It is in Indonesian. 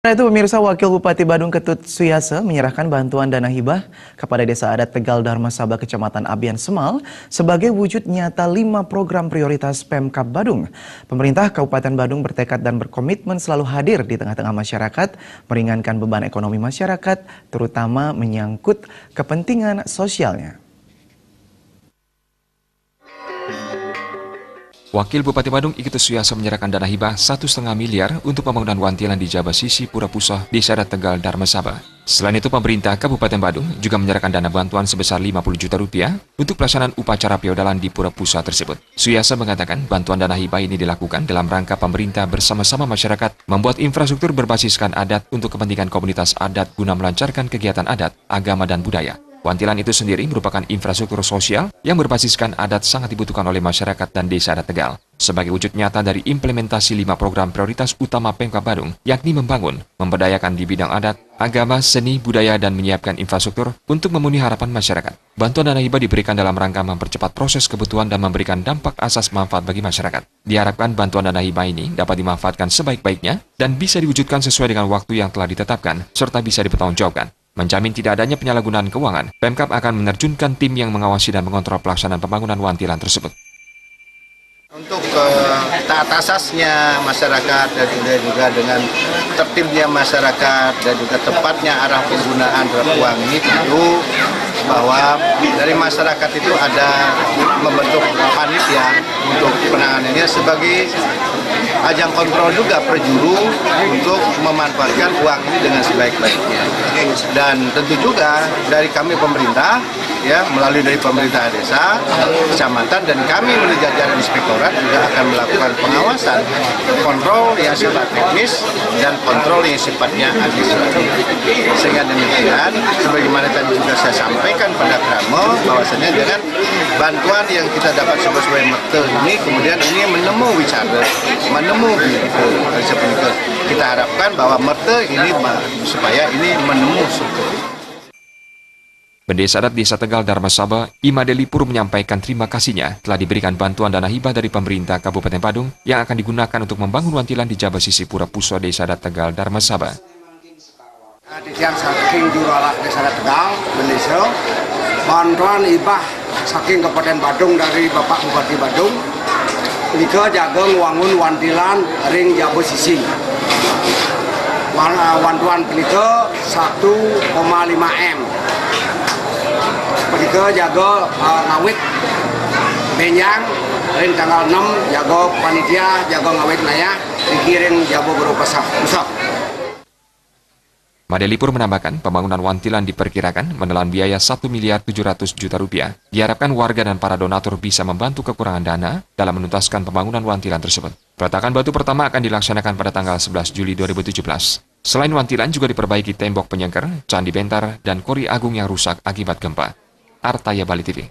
Nah itu pemirsa, Wakil Bupati Badung Ketut Suyase menyerahkan bantuan dana hibah kepada Desa Adat Tegal Dharmasaba Kecamatan Abian Semal sebagai wujud nyata 5 program prioritas Pemkab Badung. Pemerintah Kabupaten Badung bertekad dan berkomitmen selalu hadir di tengah-tengah masyarakat, meringankan beban ekonomi masyarakat, terutama menyangkut kepentingan sosialnya. Wakil Bupati Badung Ketut Suyase menyerahkan dana hibah 1,5 miliar untuk pembangunan wantilan di Jaba Sisi Pura Pusoh, Desa Adat Tegal Dharmasaba. Selain itu, pemerintah Kabupaten Badung juga menyerahkan dana bantuan sebesar 50 juta rupiah untuk pelaksanaan upacara piodalan di Pura Pusoh tersebut. Suyase mengatakan bantuan dana hibah ini dilakukan dalam rangka pemerintah bersama-sama masyarakat membuat infrastruktur berbasiskan adat untuk kepentingan komunitas adat guna melancarkan kegiatan adat, agama, dan budaya. Wantilan itu sendiri merupakan infrastruktur sosial yang berbasiskan adat sangat dibutuhkan oleh masyarakat dan Desa Adat Tegal. Sebagai wujud nyata dari implementasi 5 program prioritas utama Pemkab Badung, yakni membangun, memberdayakan di bidang adat, agama, seni, budaya, dan menyiapkan infrastruktur untuk memenuhi harapan masyarakat. Bantuan dana hibah diberikan dalam rangka mempercepat proses kebutuhan dan memberikan dampak asas manfaat bagi masyarakat. Diharapkan bantuan dana hibah ini dapat dimanfaatkan sebaik-baiknya dan bisa diwujudkan sesuai dengan waktu yang telah ditetapkan, serta bisa dipertanggungjawabkan. Menjamin tidak adanya penyalahgunaan keuangan, Pemkab akan menerjunkan tim yang mengawasi dan mengontrol pelaksanaan pembangunan wantilan tersebut. Untuk taat asasnya masyarakat dan juga dengan tertibnya masyarakat dan juga tepatnya arah penggunaan uang ini, tentu bahwa dari masyarakat itu ada membentuk panitia untuk penanganannya sebagai ajang kontrol juga per juru untuk memanfaatkan uang ini dengan sebaik-baiknya. Dan tentu juga dari kami pemerintah, ya melalui dari pemerintah desa, kecamatan, dan kami melalui jajaran inspektorat juga akan melakukan pengawasan, kontrol yang sifat teknis dan kontrol yang sifatnya administratif. Sehingga demikian, sebagaimana tadi juga saya sampaikan pada Kramo, bahwasanya dengan bantuan yang kita dapat sebagai merte ini, kemudian ini menemu wicara, menemu seperti itu. Kita harapkan bahwa merte ini supaya ini menemu syukur. Pendesa Adat Desa Tegal Dharmasaba, Imade Lipur menyampaikan terima kasihnya telah diberikan bantuan dana hibah dari pemerintah Kabupaten Badung yang akan digunakan untuk membangun wantilan di Jaba Sisi Pura Pusoh Desa Adat Tegal Dharmasaba. Yang saking jualah Desa Adat Tegal, Indonesia, bantuan hibah saking Kabupaten Badung dari Bapak Bupati Badung, Nika jaga wangun wantilan ring Jaba Sisi. Wantuan Nika 1,5 M. Perika jaga ngawit benjang, ring tanggal 6 jaga panitia jaga ngawit naya dikiring jago berupa pusat. Made Lipur menambahkan pembangunan wantilan diperkirakan menelan biaya 1 miliar 700 juta rupiah. Diharapkan warga dan para donatur bisa membantu kekurangan dana dalam menuntaskan pembangunan wantilan tersebut. Peletakan batu pertama akan dilaksanakan pada tanggal 11 Juli 2017. Selain wantilan juga diperbaiki tembok penyengker, candi bentar, dan kori agung yang rusak akibat gempa. Artaya Bali TV.